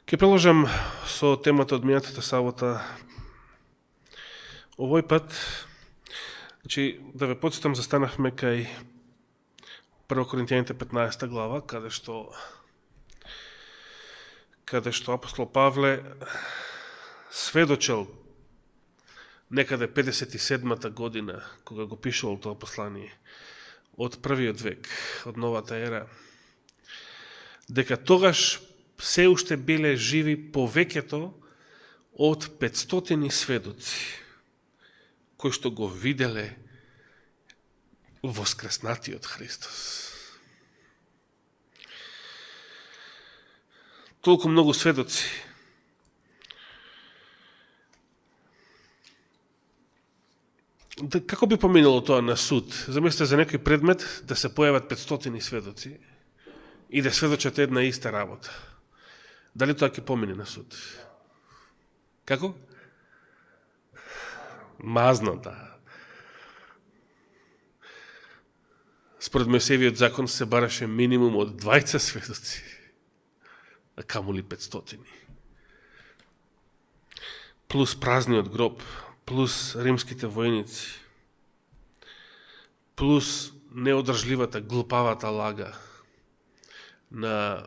Ке продолжам со темата од минатата сабота. Овој пат, да ве подсетам, застанавме кај 1 Коринтијаните 15 глава, каде што апостол Павле сведочел некаде 57-та година, кога го пишувал тоа послание, од првиот век, од новата ера, дека тогаш се уште биле живи повеќето од 500 сведоци, кои што го виделе воскреснатиот Христос. Толку многу сведоци. Како би поминало тоа на суд? Замислете за некој предмет да се појават 500 сведоци и да сведочат една иста работа. Дали тоа ќе помине на суд? Како? Мазно, да. Според Мојсеевиот закон се бараше минимум од 20 сведоци, а камоли 500. Плюс празниот гроб, плюс римските војници, плюс неодржливата, глупавата лага на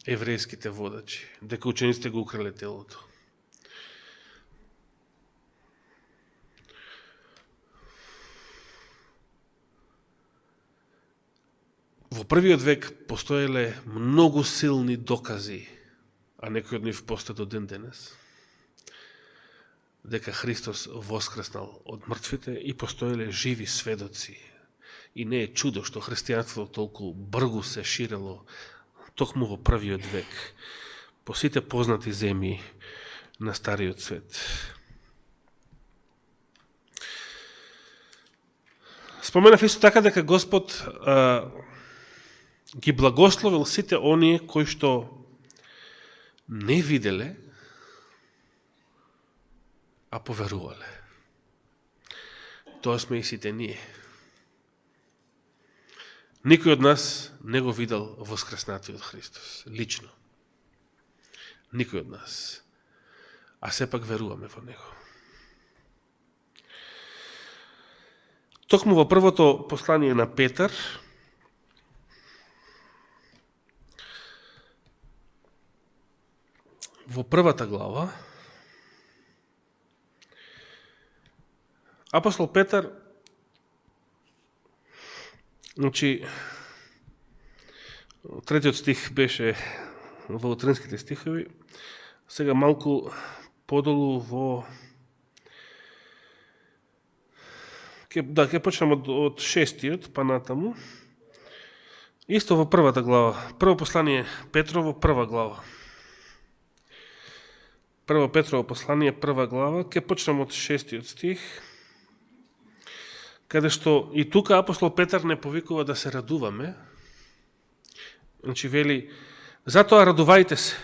еврејските водачи, дека учениците го украле телото. Во првиот век постоеле многу силни докази, а некои од нив постои до ден денес, дека Христос воскреснал од мртвите и постоеле живи сведоци. И не е чудо што христијанството толку бргу се ширело токму во првиот век, по сите познати земји на Стариот свет. Споменав исто така дека Господ ги благословил сите оние кои што не виделе, а поверувале. Тоа сме и сите ние. Никој од нас не го видел воскреснатиот Христос, лично. Никој од нас. А сепак веруваме во Него. Токму во првото послание на Петар, во првата глава, апостол Петар, третиот стих беше во утринските стихови, сега малку подолу во... Ќе почнем од шестиот, па натаму. Исто во првата глава. Прво послание Петрово, прва глава. Прво Петрово послание, прва глава. Ќе почнем од шестиот стих, каде што и тука апостол Петар не повикува да се радуваме. Вели, затоа радувајте се.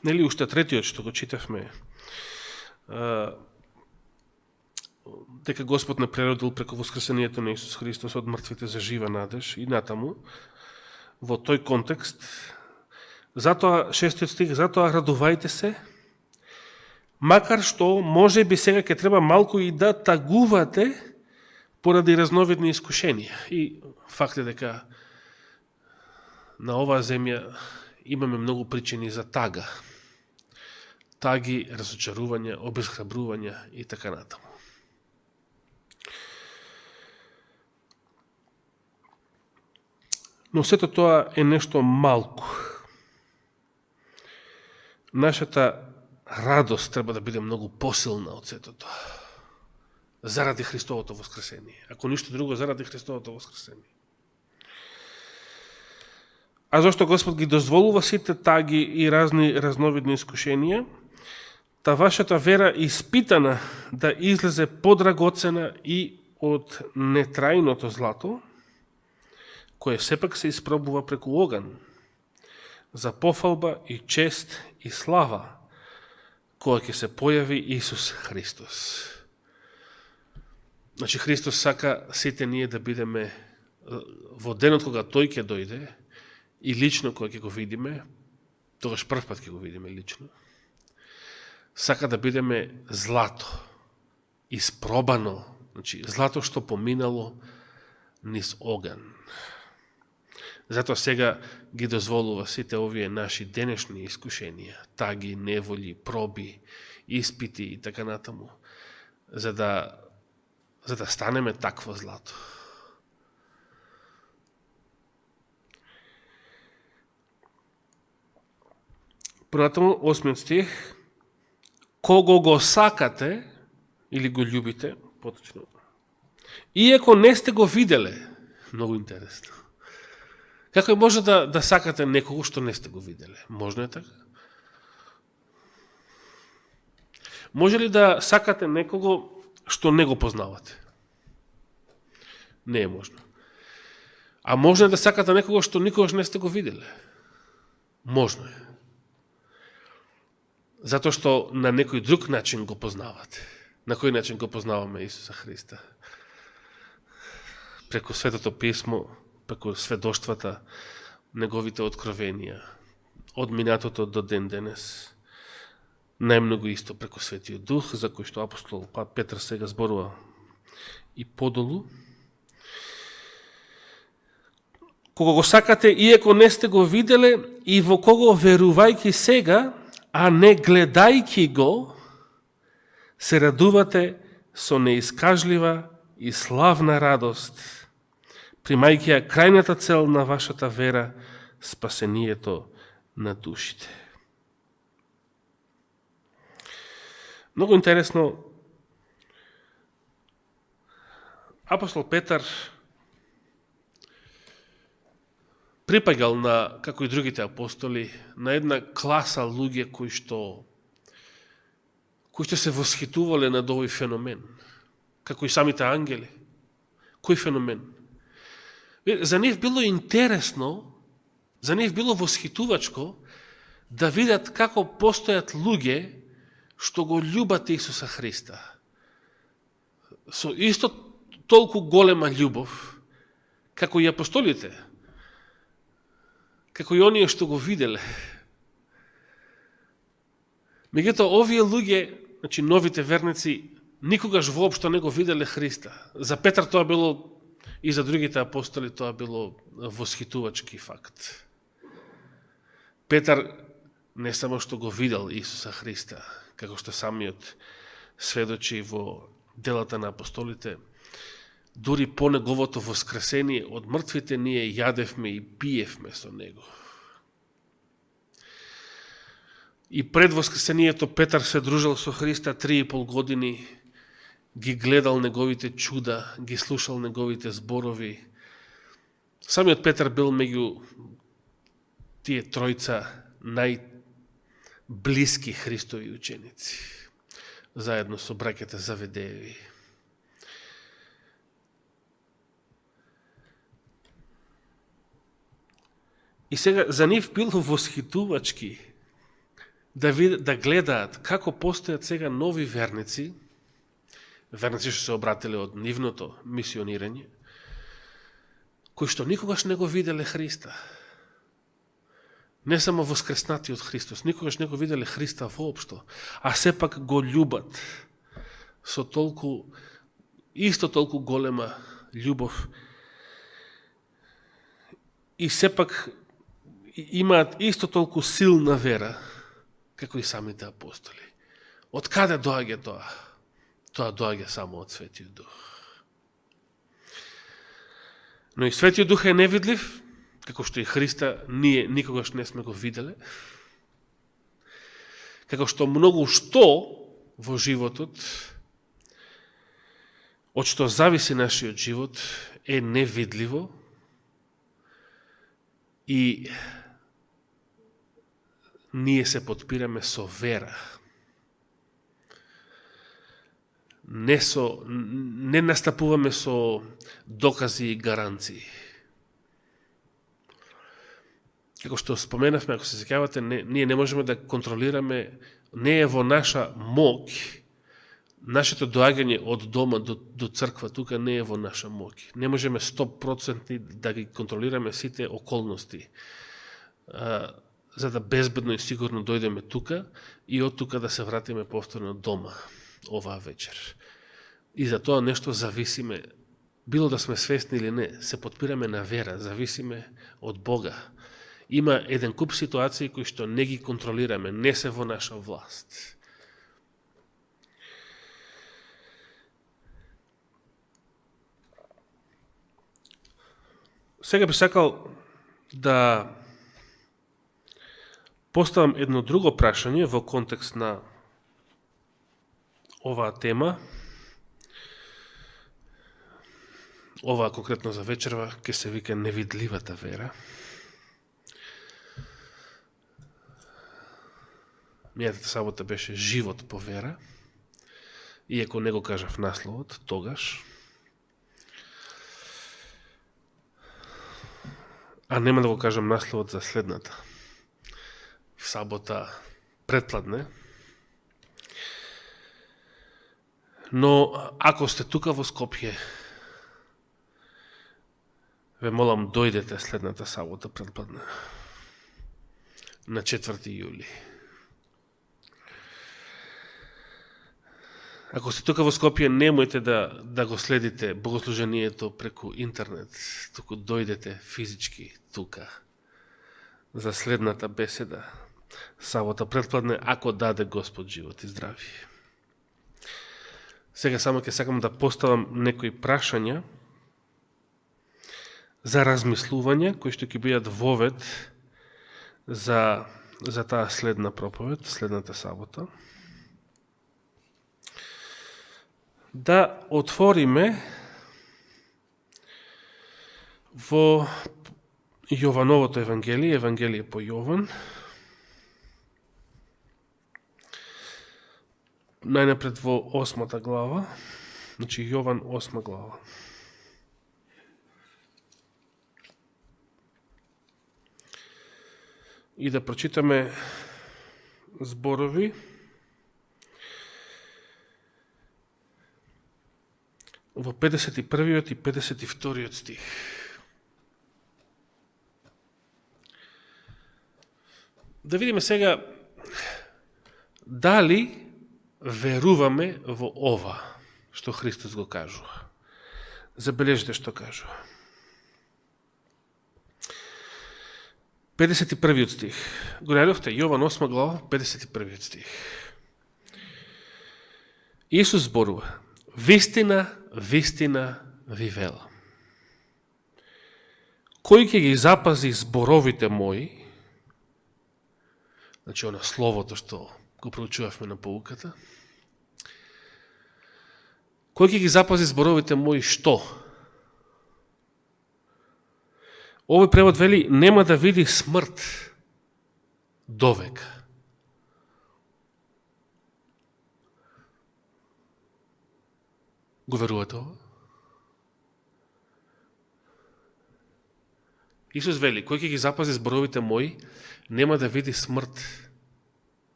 Нели уште третиот што го читавме, дека Господ не преродил преку воскресението на Исус Христос од мртвите за жива надеж и натаму, во тој контекст, затоа, шестиот стих, затоа радувајте се, макар што може би сега ќе треба малку и да тагувате поради разновидни искушенија. И факт е дека на оваа земја имаме многу причини за тага. Таги, разочарувања, обезхрабрувања и така натаму. Но сето тоа е нешто малку. Нашата радост треба да биде многу посилна од сето тоа. Заради Христовото воскресение. Ако ништо друго, заради Христовото воскресение. А зашто Господ ги дозволува сите таги и разни разновидни искушенија, та вашата вера испитана да излезе подрагоцена и од нетрајното злато, кое сепак се испробува преку оган, за пофалба и чест и слава, која ќе се појави Исус Христос. Значи, Христос сака сите ние да бидеме во денот кога Тој ќе дојде и лично кога ќе го видиме, тогаш прв пат ќе го видиме лично, сака да бидеме злато, испробано, значи злато што поминало низ оган. Затоа сега ги дозволува сите овие наши денешни искушенија, таги, неволи, проби, испити и така натаму, за да станеме такво злато. Понатаму, 8 стих, кого го сакате, или го љубите, поточно, иако не сте го виделе, многу интересно. Како може да сакате некого што не сте го виделе? Можно е така? Може ли да сакате некого што не го познавате? Не е можно. А може да сакате некого што никогаш не сте го виделе? Можно е. Затоа што на некој друг начин го познавате. На кој начин го познаваме Исуса Христа? Преку Светото Писмо, преку сведоштвата, неговите откровенија, од минатото до ден денес. Најмногу исто преку Светиот Дух, за кој што апостол Петар сега зборува и подолу. Кога го сакате, иако не сте го виделе, и во кого верувајќи сега, а не гледајќи го, се радувате со неискажлива и славна радост, примајќи ја крајната цел на вашата вера, спасението на душите. Многу интересно, апостол Петар припаѓал на, како и другите апостоли, на една класа луѓе кои што се восхитувале над овој феномен, како и самите ангели. Кој феномен? За нив било интересно, за нив било восхитувачко да видат како постојат луѓе што го љубат Исуса Христа. Со исто толку голема љубов, како и апостолите, како и оние што го виделе. Меѓутоа, овие луѓе, значи новите верници, никогаш воопшто не го виделе Христа. За Петар тоа било, и за другите апостоли тоа било восхитувачки факт. Петар не само што го видел Исуса Христа, како што самиот сведочи во делата на апостолите, дури по неговото воскресение од мртвите ние јадевме и пиевме со него. И пред воскресението Петар се дружил со Христа 3,5 години, ги гледал неговите чуда, ги слушал неговите зборови. Самиот Петар бил меѓу тие тројца најблиски Христови ученици, заедно со браќата Заведееви. И сега за нив било восхитувачки да гледаат како постојат сега нови верници што се обратиле од нивното мисионирање, кои што никогаш не го виделе Христа. Не само воскреснати од Христос, никогаш не го виделе Христа воопшто, а сепак го љубат со исто толку голема љубов и сепак имаат исто толку силна вера, како и самите апостоли. Од каде доаѓа тоа? Тоа доаѓа само од Светиот Дух. Но и Светиот Дух е невидлив, како што и Христа ние никогаш не сме го виделе, како што многу што во животот, од што зависи нашиот живот, е невидливо и ние се подпираме со вера. Не настапуваме со докази и гаранции. Како што споменавме, ако се сеќавате, ние не можеме да контролираме, не е во наша моќ, нашето доаѓање од дома до црква тука не е во наша моќ. Не можеме 100% да ги контролираме сите околности. за да безбедно и сигурно дојдеме тука и од тука да се вратиме повторно дома оваа вечер. И за тоа нешто зависиме, било да сме свесни или не, се подпираме на вера, зависиме од Бога. Има еден куп ситуации кои што не ги контролираме, не се во наша власт. Сега би сакал да поставам едно друго прашање во контекст на оваа тема. Оваа конкретно за вечерва ќе се вика невидливата вера. Мијатата сабота беше живот по вера, иако не го кажав насловот тогаш. А нема да го кажам насловот за следната сабота предпладне. Но ако сте тука во Скопје, ве молам дојдете следната сабота предпладне на 4. јули. Ако сте тука во Скопје, немојте да го следите богослужението преку интернет, туку дојдете физички тука за следната беседа сабота предпладне, ако даде Господ живот и здрави. Сега само ќе сакам да поставам некои прашања за размислување, кои што ќе бидат вовед за таа следна проповед, следната сабота. Да отвориме во Јовановото Евангелие, Евангелие по Јован. Најнапред во 8 глава, значи Јован 8 глава. И да прочитаме зборови во 51 и 52 стих. Да видиме сега дали веруваме во ова што Христос го кажува. Забележите што кажува. 51 стих. Го најдовте, Јован 8 глава, 51 стих. Исус зборува: вистина, вистина ви велам. Кој ќе ги запази зборовите мои, значи она словото што го проучувавме на поуката, кој ќе ги запази зборовите мои што? Овој превод вели нема да види смрт довека. Го верувате ова? Исус вели, кој ќе ги запази зборовите мои, нема да види смрт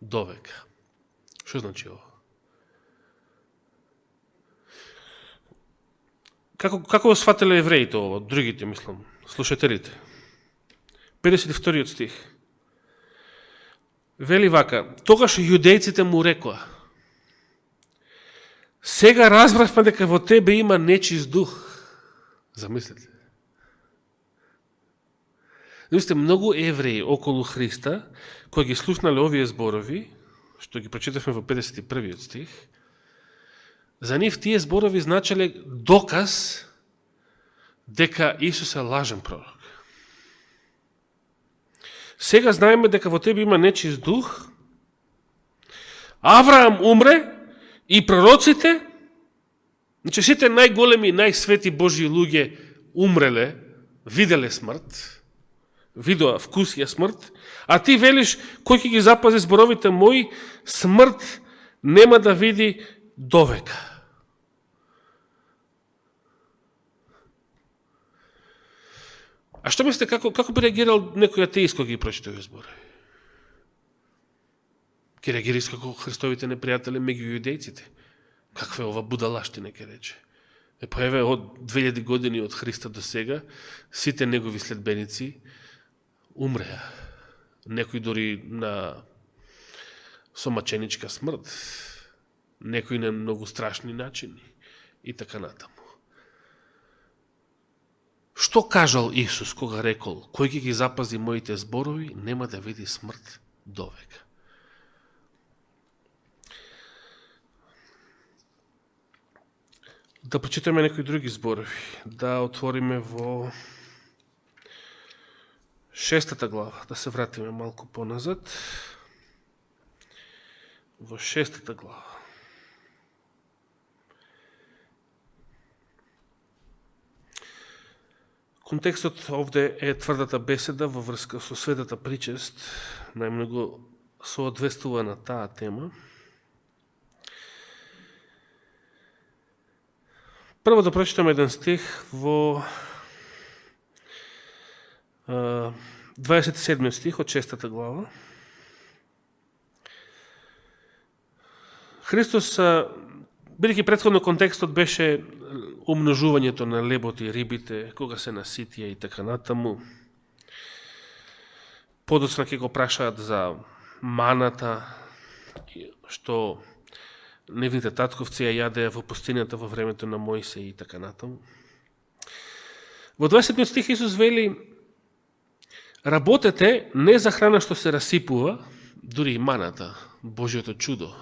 довека. Што значи ова? Како свателе евреите ова, другите, мислам, слушателите? 52 стих. Вели вака, тогаш јудејците му рекоа: сега разбравме дека во тебе има нечист дух. Замислете. Сте многу евреи околу Христа, кои ги слушнале овие зборови, што ги прочитавме во 51 стих, за нив тие зборови значеле доказ дека Исус е лажен пророк. Сега знаеме дека во тебе има нечист дух, Авраам умре и пророците, значи сите најголеми, најсвети Божји луѓе умреле, виделе смрт, видоа, вкусија смрт, а ти велиш, кој ќе ги запази зборовите мои, смрт нема да види довека. А што мислите, како би реагирал некој атеист кој ги прочита овие зборови? Ке реагира како Христовите непријатели меѓу јудејците. Каква е ова будалаштина, ке рече. Еве од 2000 години од Христа до сега, сите негови следбеници умреа. некои дури со маченичка смрт, некои на многу страшни начини и така натаму. Што кажал Исус кога рекол, кој ќе ги запази моите зборови, нема да види смрт довека? Да прочитаме некои други зборови, да отвориме во 6 глава, да се вратиме малку поназад, во 6 глава. Контекстот овде е тврдата беседа во врска со светата причест, најмногу соодветствува на таа тема. Прво да прочитаме еден стих во 27 стих од 6 глава. Христос, бидејќи претходно контекстот беше умножувањето на лебот и рибите, кога се наситија и така натаму, подоцна ќе го прашаат за маната, што нивните татковци ја јадеа во пустината во времето на Мојсей и така натаму. Во 20 стих Исус вели: работете не за храна што се расипува, дури и маната, Божиото чудо,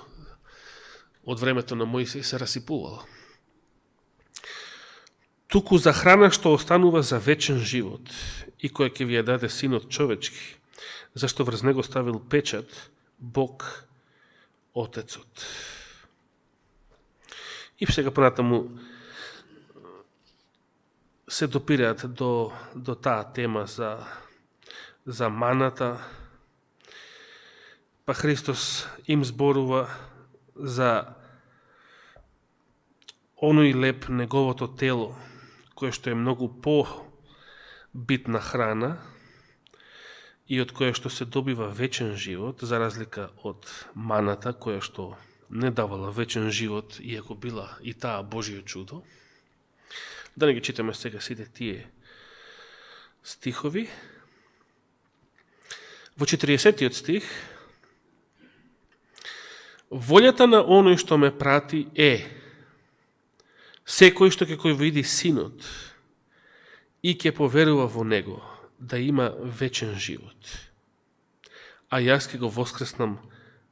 од времето на Мојсей се расипувало, туку за храна што останува за вечен живот и која ќе ви ја даде Синот човечки, зашто врз него ставил печат Бог Отецот. И сега понатаму се допираат до таа тема за маната, па Христос им зборува за оној леп, неговото тело, кое што е многу по-битна храна и од која што се добива вечен живот, за разлика од маната, која што не давала вечен живот, иако била и таа Божие чудо. Да не ги читаме сега сите тие стихови. Во 40 стих: волјата на оној што ме прати е секој што ќе види Синот и ќе поверува во него, да има вечен живот, а јас ќе го воскреснам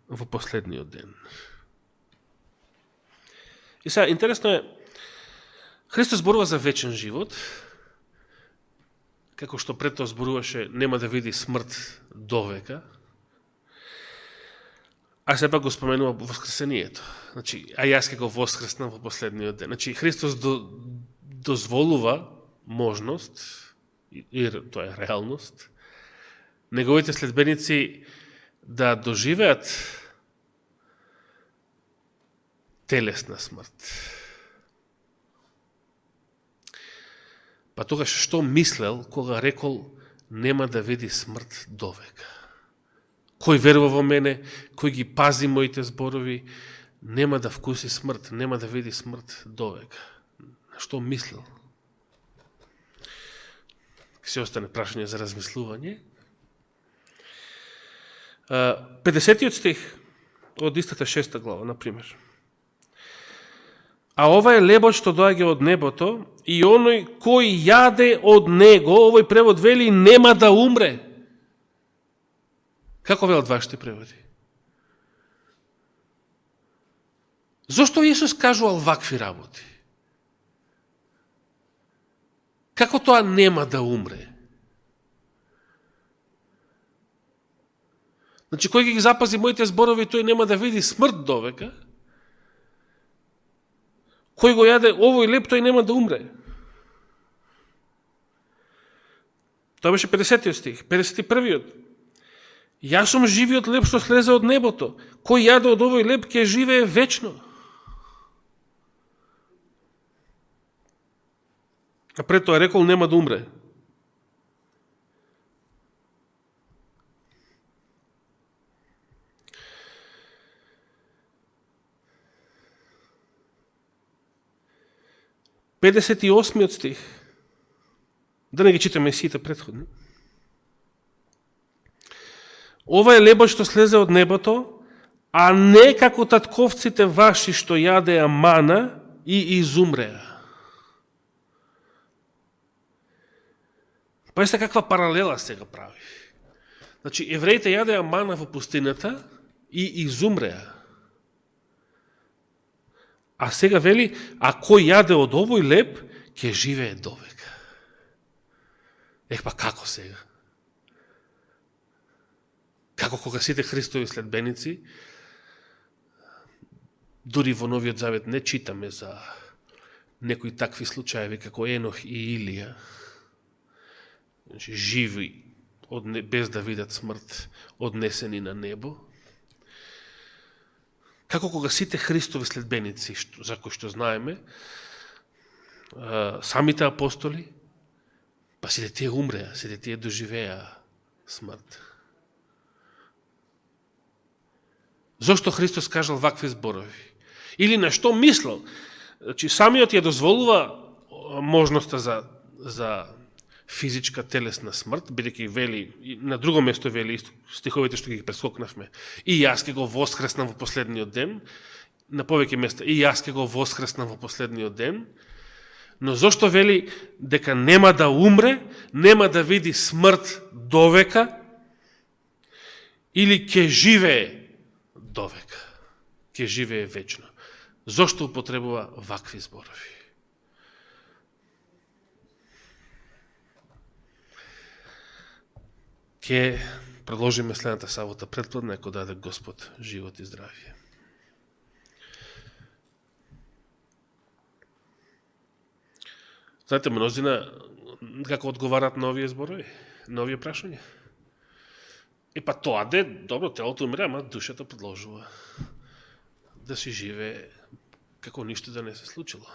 во последниот ден. И сега, интересно е, Христос зборува за вечен живот, како што пред тоа зборуваше нема да види смрт довека, а сепак го споменува воскресението. Значи, а јас ќе го воскреснам во последниот ден. Значи, Христос дозволува можност, и тоа е реалност, неговите следбеници да доживеат телесна смрт. Па тогаш што мислел кога рекол нема да види смрт довека? Кој верува во мене, кој ги пази моите зборови, нема да вкуси смрт, нема да види смрт довека. На што мислел? Се остане прашање за размислување. 50 стих од истата 6 глава, например. А ова е лебот што доаѓа од небото и оној кој јаде од него, овој превод вели, нема да умре. Како велат вашите преводи? Зошто Исус кажувал вакви работи? Како тоа нема да умре? Значи, кој ги запази моите зборови, тој нема да види смрт довека. Кој го јаде овој леб, тој нема да умре. Тоа беше 50 стих. 51. Јас сум живиот леб што слезе од небото. Кој јаде од овој леб ќе живее вечно. А пред тоа рекол нема да умре. Педесет и осмиот стих. Да не ги читаме сите претходни. Ова е лебот што слезе од небото, а не како татковците ваши што јадеа мана и изумреа. Пајте каква паралела сега прави. Значи, евреите јадеа мана во пустината и изумреа. А сега вели, а кој јаде од овој леб, ќе живее довека. Па како сега? Како кога сите Христови следбеници, дури во Новиот Завет не читаме за некои такви случаеви како Енох и Илија, значи, живи, без да видат смрт, однесени на небо. Како кога сите Христови следбеници, за кои што знаеме, самите апостоли, па сите тие умреа, сите тие доживеа смрт. Зошто Христос кажал вакви зборови? Или на што мислел? Значи, самиот ја дозволува можноста за физичка телесна смрт, бидејќи вели, на друго место вели стиховите што ги прескокнавме. И јас ќе го воскреснам во последниот ден, на повеќе места, и јас ќе го воскреснам во последниот ден, но зошто вели дека нема да умре, нема да види смрт довека, или ќе живее довека, ќе живее вечно? Зошто употребува вакви зборови? Ке продолжиме следната сабота предпладне, ако даде Господ живот и здравие. Знаете, мнозина како одговарат на овие зборови, на овие прашања? Па тоа добро, телото умре, ама душата продолжува да си живее како ништо да не се случило.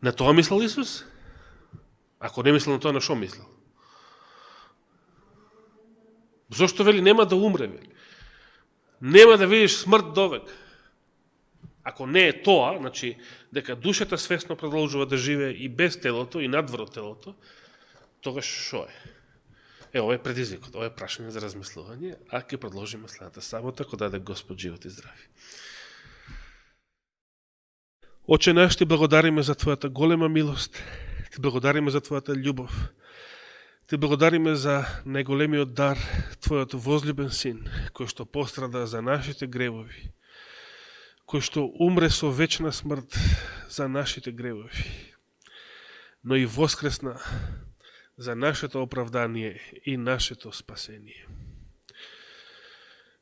На тоа мислел Исус? Ако не мислел на тоа, на шо мислел? Зошто вели нема да умре, вели? Нема да видиш смрт довек. Ако не е тоа, значи дека душата свесно продолжува да живее и без телото, и надвор од телото, тогаш шо е? Ова е предизвикот, ова е прашање за размислување, а ќе продолжиме следната сабота, кога даде Господ живот и здравие. Оче наш, ти благодариме за Твојата голема милост, ти благодариме за Твојата љубов, ти благодариме за најголемиот дар, Твојот возлюбен Син, кој што пострада за нашите гревови, кој што умре со вечна смрт за нашите гревови, но и воскресна за нашето оправдание и нашето спасение.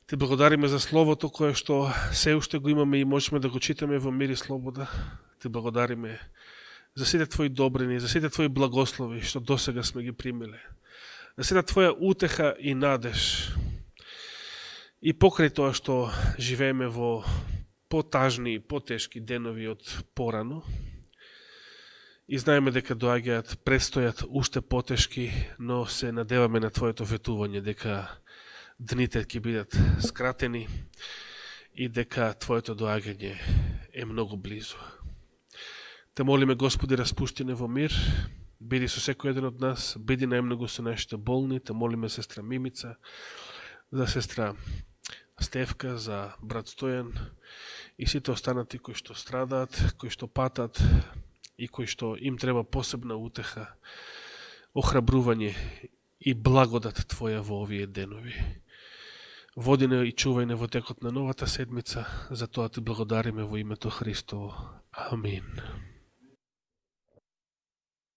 Ти благодариме за Словото кое што се уште го имаме и можеме да го читаме во мир и слобода. Ти благодариме за сите Твои добрини, за сите Твои благослови што досега сме ги примиле, за сите Твоја утеха и надеж. И покрај тоа што живееме во потажни и потешки денови од порано, и знаеме дека предстојат уште потешки, но се надеваме на Твоето ветување дека дните ќе бидат скратени и дека Твоето доаѓање е многу близо. Те молиме, Господи, распушти не во мир, биди со секој еден од нас, биди најмногу со нашите болни, те молиме сестра Мимица, за сестра Стефка, за брат Стојан и сите останати кои што страдаат, кои што патат и кои што им треба посебна утеха, охрабрување и благодат Твоја во овие денови. Води не и чувај не во текот на новата седмица, за тоа Ти благодариме во името Христово. Амин.